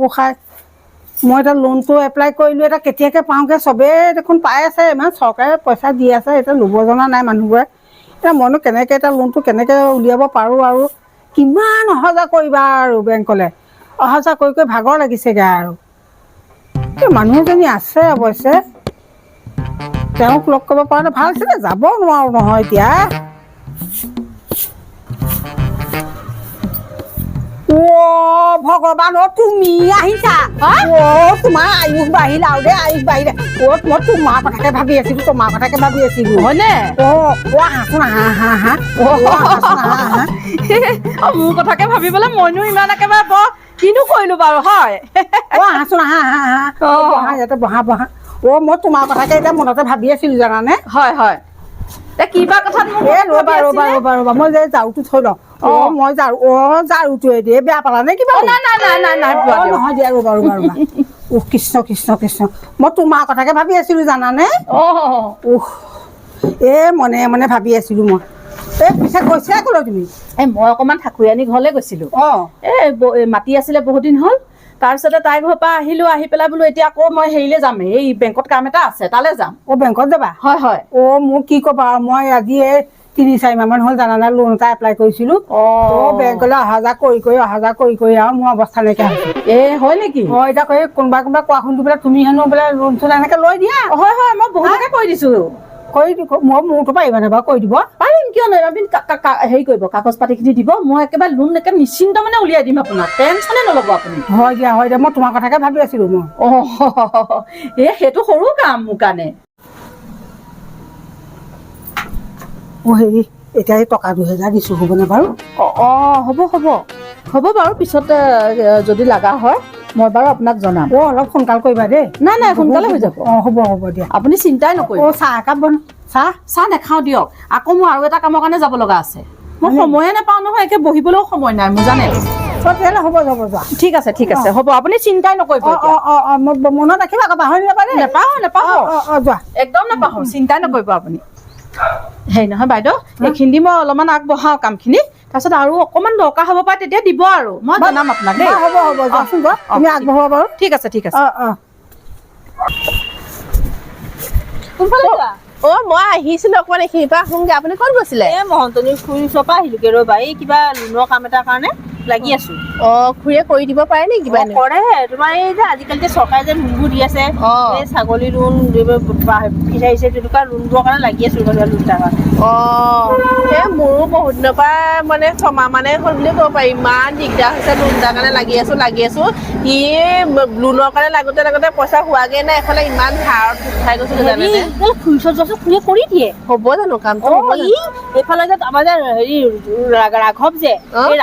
গোসাঁই মই এতিয়া লোনটো এপ্লাই কৰিলোঁ, এতিয়া কেতিয়াকৈ পাওঁগৈ? চবেই দেখোন পাই আছে, ইমান চৰকাৰে পইচা দি আছে, এতিয়া ল'ব জনা নাই মানুহবোৰে। এতিয়া মইনো কেনেকৈ এতিয়া লোনটো কেনেকৈ উলিয়াব পাৰোঁ? আৰু কিমান অহা যোৱা কৰিবা আৰু বেংকলৈ? অহা যোৱা কৰি কৰি ভাগৰ লাগিছেগৈ আৰু। মানুহ এজনী আছে অৱশ্যে, তেওঁক লগ কৰিব পৰা ভাল আছিলে, যাব নোৱাৰোঁ নহয় এতিয়া। ভগৱান, তুমি আহিছা? তোমাৰ আয়ুস বাঢ়িল আৰু দেই, আয়ুস বাঢ়িলে। মই তোমাৰ কথাকে ভাবি আছিলো, তোমাৰ কথাকে ভাবি আছিলো। হয়নে? আহাচোন, আহা। মোৰ কথাকে ভাবিবলৈ মইনো ইমান একেবাৰে বৰ কিনো কৰিলো বাৰু, হয়? আহাচোন, আহা বহা, ইয়াতে বহা। মই তোমাৰ কথাকে এতিয়া মনতে ভাবি আছিলো, জানানে? হয়। কিবা কথাত ৰবা, মই যে ঝাৰুটো থৈ লওঁ। মই ঝাৰুটোৱে দিয়ে বেয়া পালা নে কিবা? নাই নহয় দিয়া, ৰবা। কৃষ্ণ, মই তোমাৰ কথাকে ভাবি আছিলো, জানানে? মনে মনে ভাবি আছিলো মই। পিছে গৈছিলা ক'লৈ তুমি? মই অকমান ঠাকুৰীয়ানী ঘৰলৈ গৈছিলো। মাতি আছিলে বহুত দিন হ'ল। তাৰপিছতে তাইৰ ঘৰৰ পৰা আহিলো, আহি পেলাই বোলো এতিয়া আকৌ মই হেৰিলৈ যাম, এই বেংকত কাম এটা আছে, তালৈ যাম। বেংকত যাবা? হয়। মোক কি ক'বা, মই আজি 3-4 মাহ মান হ'ল, জানানে, লোন এটা এপ্লাই কৰিছিলো। বেংকলৈ অহা যোৱা কৰি আৰু মোৰ অৱস্থা নাইকিয়া হৈছে। হয় নেকি? এতিয়া কোনোবা কোৱা শুনি পেলাই তুমি হেনো বোলে লোন চোন এনেকে লৈ দিয়া। হয়, মই বহুতকে কৈ দিছো। মই মোৰতো পাৰিবানে বাৰু কৈ দিব? পাৰিম, কিয় নোৱাৰিম। আপুনি হেৰি কৰিব, কাগজ পাতিখিনি দিব, মই একেবাৰে লোন নিশ্চিন্ত মানে উলিয়াই দিম আপোনাক, টেনচনে নল'ব আপুনি। হয় দিয়া, মই তোমাৰ কথাকে ভাবি আছিলো মই। সেইটো সৰু কাম মোৰ কাৰণে। হেৰি, এতিয়া এই টকা 2000 দিছো, হ'বনে বাৰু? হ'ব বাৰু, পিছত যদি লগা হয় মই বাৰু আপোনাক জনাম। অলপ সোনকাল কৰিবা দেই। নাই সোনকালে হৈ যাব। হ'ব দিয়া, আপুনি চিন্তাই নকৰিব। চাহ একাপ বন। চাহ নাখাওঁ দিয়ক, আকৌ মোৰ আৰু এটা কামৰ কাৰণে যাব লগা আছে। মই সময়ে নাপাওঁ নহয়, একে বহিবলৈও সময় নাই মোৰ, জানে? তেতিয়াহ'লে হ'ব যোৱা। ঠিক আছে, হ'ব, আপুনি চিন্তাই নকৰিব। মনত ৰাখিবা আকৌ, পাহৰি নাপাবা দেই। নেপাহৰো। যোৱা। একদম নেপাহৰো, চিন্তাই নকৰিব আপুনি। হেৰি নহয় বাইদেউ, এইখিনি দি মই অলপমান আগবঢ়াওঁ কামখিনি, তাৰপিছত আৰু অকণমান দৰকাৰ হ'ব পাৰে তেতিয়া দিব আৰু, মই জনাম আপোনাক দেই। হ'ব, যোৱাচোন যোৱা, তুমি আগবঢ়োৱা বাৰু। ঠিক আছে। কোনফালে যোৱা? মই আহিছিলো অকমান, এইখিনিৰ পৰা আহোংগে। আপুনি ক'ত গৈছিলে? মহন্তনী খুৰীৰ ওচৰৰ পৰা আহিলোগে ৰ'বা, এই কিবা লোনৰ কাম এটাৰ কাৰণে লাগি আছো। খুৰীয়ে কৰি দিব পাৰে নে কিবা? কৰে, তোমাৰ এই যে আজিকালি যে চৰকাৰে যে লোনবোৰ দি আছে, এই ছাগলী লোন, ফিচাৰিছে, তেনেকুৱা লোনবোৰৰ কাৰণে লাগি আছো, লোন এটাৰ কাৰণে। মোৰো বহুত দিনৰ পৰা মানে 6 মাহ মানে হ'ল বুলি ক'ব পাৰি, ইমান দিগদাৰ হৈছে লোন এটাৰ কাৰণে লাগি আছো। ই লোনৰ কাৰণে লাগোতে পইচা হোৱাগে নাই, এফালে ইমান ধাৰত উঠাই গৈছো, জানেনে? খুৰীৰ ওচৰত যোৱাচোন, খুৰীয়ে কৰি দিয়ে। হ'ব জানো কামটো? এইফালে যে আমাৰ যে হেৰি ৰাঘৱ যে, এই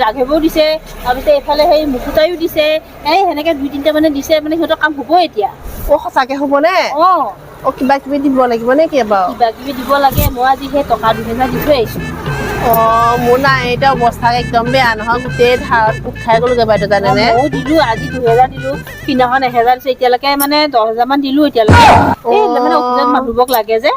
ৰাঘৱেও দিছে, তাৰপিছত এইফালে সেই মুকুতাইও দিছে, সেনেকে 2-3টা মানে দিছে, মানে সিহঁতৰ কাম হ'বই এতিয়া। সঁচাকে হ'বনে? কিবা কিবি দিব লাগিব নে কি বাৰু? কিবা কিবি দিব লাগে। মই আজি সেই টকা 2000 দি থৈ আহিছো। মোৰ নাই, এতিয়া অৱস্থা একদম বেয়া নহয়, গোটেই ধাৰত উঠাই গ'লোগে বাইদেউ, জানেনে? ময়ো দিলো, আজি 2000 দিলো, সিদিনাখন 1000 দিছে, এতিয়ালৈকে মানে 10000 মান দিলো এতিয়ালৈকে। মানে অফিচত মানুহবোৰক লাগে যে,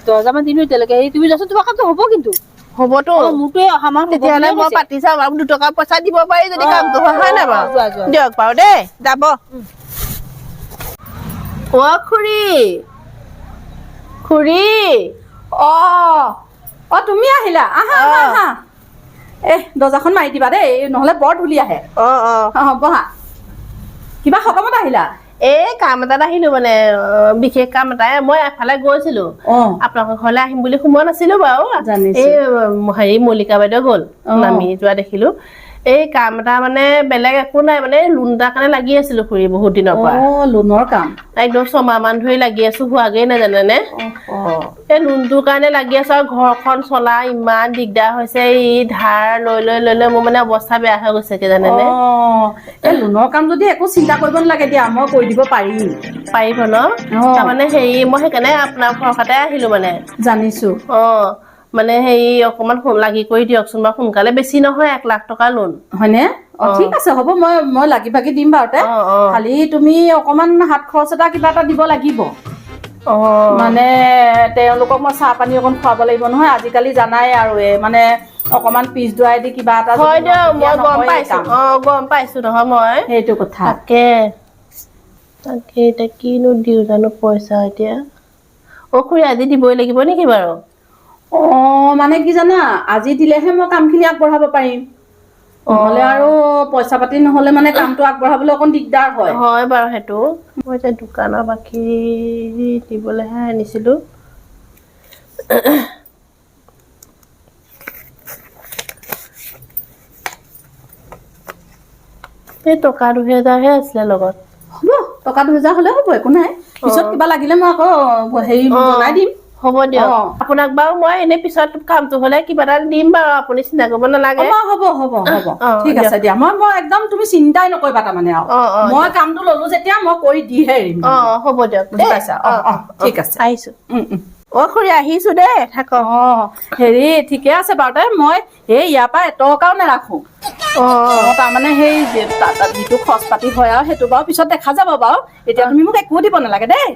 10000 মান দিলো এতিয়ালৈকে। তুমি যাচোন, তোমাৰ কামটো হ'ব কিন্তু। হ'বতো। মোৰতো অহা মাহ তেতিয়াহ'লে মই পাতি চাম, আৰু 2 টকা পইচা দিব পাৰি যদি কামটো হয় নাই বাৰু? দিয়ক বাৰু দেই, যাব। খুৰী। তুমি আহিলা? আহা। দৰ্জাখন মাৰি দিবা দেই, নহ'লে বৰ ধূলি আহে। বহা। কিবা সকামত আহিলা? কাম এটাত আহিলো, মানে বিশেষ কাম এটা। মই এফালে গৈছিলো, আপোনালোকৰ ঘৰলৈ আহিম বুলি সোমোৱা নাছিলো বাৰু। হেৰি মল্লিকা বাইদেউ গ'ল, নামি যোৱা দেখিলো। কাম এটা মানে বেলেগ একো নাই, মানে লোন এটাৰ কাৰণে লাগি আছিলো খুৰী, বহুত দিনৰ পৰা। লোনৰ কাম? একদম 6 মাহ মান ধৰি লাগি আছো, হোৱাগেই নাই, জানেনে? লোনটোৰ কাৰণে লাগি আছো, আৰু ঘৰখন চলা ইমান দিগদাৰ হৈছে, ধাৰ লৈ মোৰ মানে অৱস্থা বেয়া হৈ গৈছে, জানেনে? লোনৰ কাম যদি একো চিন্তা কৰিব নালাগে দিয়া, মই কৰি দিব পাৰিম। পাৰিব ন? তাৰমানে মই সেইকাৰণে আপোনাৰ ভৰসাতে আহিলো মানে। জানিছো। মানে অকমান লাগি কৰি দিয়কচোন বাৰু সোনকালে, বেছি নহয়, 1 লাখ টকা লোন। হয়নে? ঠিক আছে, হ'ব, মই লাগি ভাগি দিম বাৰু। খালি তুমি অকমান হাত খৰচ এটা কিবা এটা দিব লাগিব। মানে তেওঁলোকক মই চাহ পানী অকণ খুৱাব লাগিব নহয়, আজিকালি জানাই আৰু মানে অকমান পিছ দুৱাই দি কিবা এটা হয় যদি দিয়ক মই তেতিয়া গম নহয়েই পাইছো কাম। গম পাইছো নহয় মই সেইটো কথা। তাকে এতিয়া কিনো দিওঁ জানো পইচা এতিয়া খুৰী আজি দিবই লাগিব নেকি বাৰু মানে কি জানা আজি দিলেহে মই কামখিনি আগবঢ়াব পাৰিম নহলে আৰু পইচা পাতি নহলে মানে কামটো আগবঢ়াবলৈ অকণ দিগদাৰ হয় হয় বাৰু সেইটো মই এতিয়া দোকানৰ বাকী দিবলৈহে আনিছিলো এই টকা 2000হে আছিলে লগত হ'ব টকা 2000 হলে হ'ব একো নাই পিছত কিবা লাগিলে মই আকৌ হেৰি জনাই দিম হ'ব দিয়ক আপোনাক বাৰু মই এনে পিছত কামটো হলে কিবা এটা দিম বাৰু আপুনি চিন্তা কৰিব নালাগে হ'ব ঠিক আছে দিয়া মই একদম তুমি চিন্তাই নকৰিবা তাৰমানে আৰু মই কামটো ললো যেতিয়া মই কৰি দিহে এৰিম হ'ব দিয়ক বুজি পাইছা ঠিক আছে আহিছো খুৰী আহিছো দেই থাকক হেৰি ঠিকে আছে বাৰু মই এই ইয়াৰ পৰা এটকাও নাৰাখো তাৰমানে সেই যিটো খৰচ পাতি হয় আৰু সেইটো বাৰু পিছত দেখা যাব বাৰু এতিয়া তুমি মোক একো দিব নালাগে দেই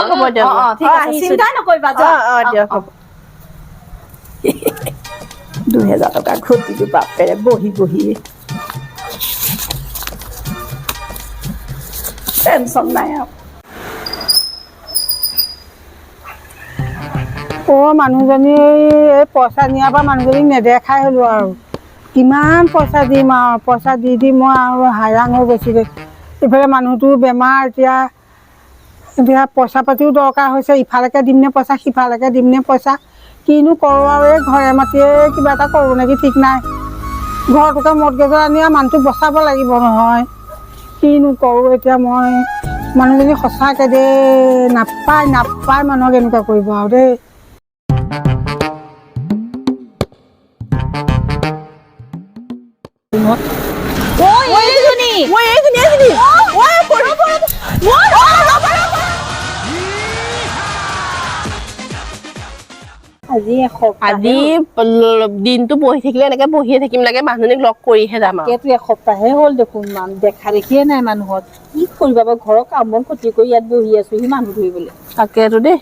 হ'ব দিয়ক ঠিক আছে চিন্তাই নকৰিবা দিয়ক 2000 টকা ঘটিলো বাপেৰে বহি বহি টেনচন নাই আৰু মানুহজনী এই পইচা নিয়াৰ পৰা মানুহজনীক নেদেখাই হ'লো আৰু কিমান পইচা দিম আৰু পইচা দি মই আৰু হাইৰাণ হৈ গৈছিলোঁ ইফালে মানুহটোৰ বেমাৰ এতিয়া পইচা পাতিও দৰকাৰ হৈছে ইফালেকে দিম নে পইচা সিফালেকে দিম নে পইচা কিনো কৰোঁ আৰু এই ঘৰে মাতিয়ে কিবা এটা কৰোঁ নেকি ঠিক নাই ঘৰটোকে মৰ্টগেজৰ আনি আৰু মানুহটোক বচাব লাগিব নহয় কিনো কৰোঁ এতিয়া মই মানুহজনী সঁচাকৈ দেই নাপায় মানুহক এনেকুৱা কৰিব আৰু দেই আজি দিনটো বহি থাকিলে এনেকে বহিয়ে থাকিম লাগে মানুহজনীক লগ কৰিহে যাম আৰু এসপ্তাহে হ'ল দেখোন দেখা দেখিয়ে নাই মানুহত কি কৰিবা বাৰু ঘৰৰ কাম বন ক্ষতি কৰি ইয়াত বহি আছো সি মানুহ ধৰিবলৈ তাকেতো দেই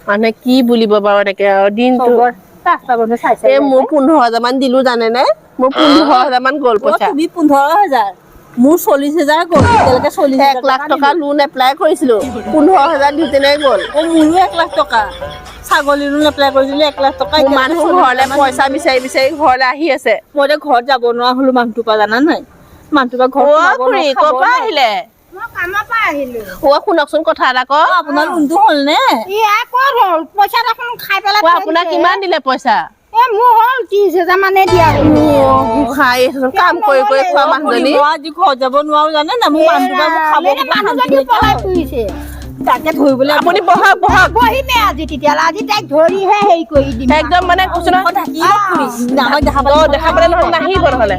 মানুহে কি বুলিব বাৰু এনেকে আৰু দিনটো ৰাস্তা বন্ধ চাইছে মোৰ 15000 মান দিলো জানেনে মোৰ 15000 মান গ'ল পইচা তুমি 15000 মোৰ 40000 গ'ল এতিয়ালৈকে 1 লাখ টকা লোন এপ্লাই কৰিছিলো 15000 দিতেনে গ'ল মোৰো 1 লাখ টকা ছাগলী লোন এপ্লাই কৰিছিলো 1 লাখ টকা মানুহ ঘৰলে পইচা বিচাৰি ঘৰলে আহি আছে মই এতিয়া ঘৰত যাব নোৱাৰা হলো মানুহটোৰ পৰা জানা নাই মানুহটোৰ পৰা ক'ৰ পৰা আহিলে মই কামৰ পৰা আহিলো শুনকচোন কথা এটা ক আপোনাৰ লোনটো হ'ল নে ক'ত হ'ল পইচা দেখোন খাই পেলাই আপোনাক কিমান দিলে পইচা মোৰ হ'ল 30,000 মানে দিয়া কাম কৰি খোৱা মানুহজনী আজি ঘৰত যাব নোৱাৰো জানে না মোৰ মানুহটোৰ পৰা পলাই ফুৰিছে তাকে ধৰিবলৈ আপুনি বহক বহিমে আজি তেতিয়াহ'লে আজি তাইক ধৰিহে হেৰি কৰি দিম একদম মানে দেখা পালে নহ'লে নাহিব নহ'লে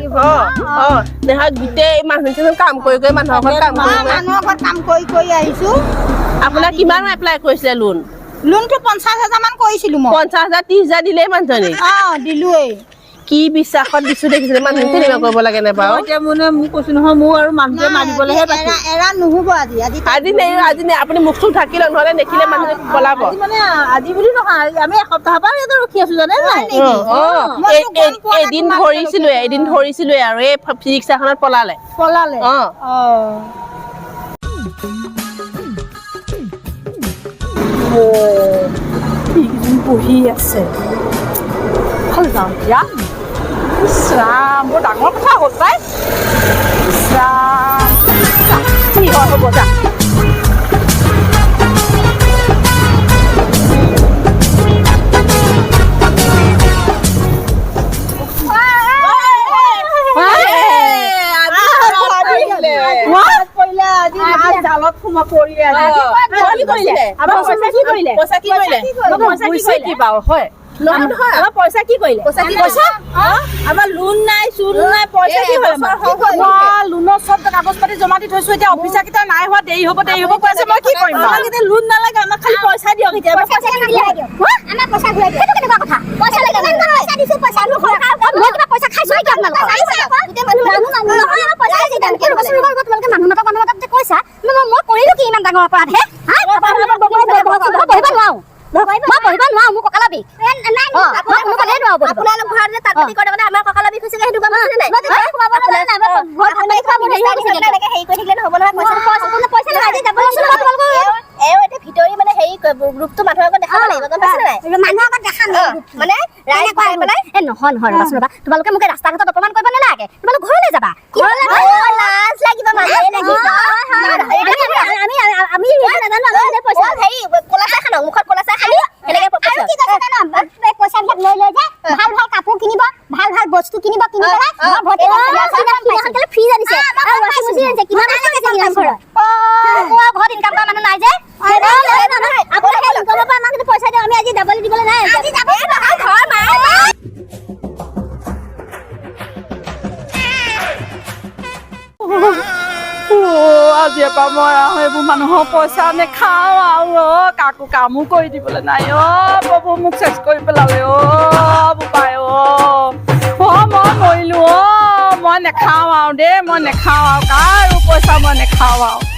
দেখা গোটেই মানুহজনী কাম কৰি মানুহৰ ঘৰত কাম কৰি আহিছো আপোনাক কিমান এপ্লাই কৰিছিলে লোনটো 50,000 মান কৰিছিলো মই 50,000 30,000 দিলেই মানুহজনী দিলোৱেই কি বিশ্বাসত দিছো দেখিছিলে মানুহ তেনেকুৱা কৰিব লাগে নে বাৰু এতিয়া মানে মোক কৈছো নহয় মোৰ আৰু মানুহটোৱে মাৰিবলৈহে এৰা নহ'ব আজি আপুনি মুখ চুখ ঢাকি লওক নহ'লে দেখিলে মানুহে পলাব মানে আজি বুলি নহয় আমি এসপ্তাহৰ পৰা ইয়াতে ৰখি আছো জানে নাই এদিন ধৰিছিলোৱে আৰু এই ৰিক্সাখনত পলালে বহি আছে ভাল যাওঁ এতিয়া ইছৰাম বৰ ডাঙৰ কথা হ'ল পাই ইছৰাম কি হয় হ'ব যা জালত সোমা পৰি পইচা কি কৰিলে আমাৰ লোন নাই চুন নাই পইচা কি লোনৰ চব কাগজ পাতি জমা দি থৈছো এতিয়া অফিচাৰ কেইটা নাই হোৱা দেৰি হ'ব কৈ আছে মই কি কৰিম লোন নালাগে আমাক খালি পইচা দিয়ক এতিয়া মই কৰিলো কি ইমান ডাঙৰ অপৰাধ হে মই পঢ়িব নোৱাৰো মোৰ কঁকালৰ বিষ মই কোনো কথাই নোৱাৰো হ'ব আপোনালোক ঘৰত যে তাত পাতি কৰে মানে আমাৰ কঁকালৰ বিষ হৈছে সেইটো গম পাইছে নাই মই খুৱাব নাজানো নাই ঘৰত ভাত পানী খুৱাব হেৰি হৈছে এনেকে হেৰি কৰি থাকিলে নহ'ব নহয় পইচা নহয় আজি যাব এও এটা ভিতৰি মানে হেৰি ৰূপটো মানুহৰ আগত দেখাব লাগিব গম পাইছে নাই মানুহৰ আগত দেখাম মানে ৰাইজ কৰাই পেলাই নহয় ৰবাচোন ৰবা তোমালোকে মোক ৰাস্তা ঘাটত অপমান কৰিব নালাগে তোমালোক ঘৰলৈ যাবা ঘৰলৈ লাজ লাগিব মানুহে লাগিব আমি নাজানো আমি পইচা হেৰি কলা চাহ খানো মুখত কলা চাহ খালি এনেকে আৰু কি কৈছে জানো পইচাবিলাক লৈ লৈ যায় ভাল ভাল কাপোৰ কিনিব ভাল ভাল বস্তু কিনিব কিনি পেলাই ঘৰ ভৰ্তি কৰি ফ্ৰিজ আনিছে আৰু ৱাশ্বিং মেচিন আনিছে কিমান আছে ঘৰত ঘৰত ইনকাম কৰা মানুহ নাই যে আপোনাৰ সেই ইনকামৰ পৰা আমাক পইচা দিওঁ আমি আজি যাবলৈ দিবলৈ নাই আজি যাব ঘৰ মাৰ আজিৰ পৰা মই আৰু এইবোৰ মানুহৰ পইচা নেখাওঁ আৰু কাকো কামো কৰি দিবলৈ নাই ববু মোক চেচ কৰি পেলালে বোপাই মই মৰিলো মই নেখাওঁ আৰু দেই মই নেখাওঁ আৰু কাৰো পইচা মই নেখাওঁ আৰু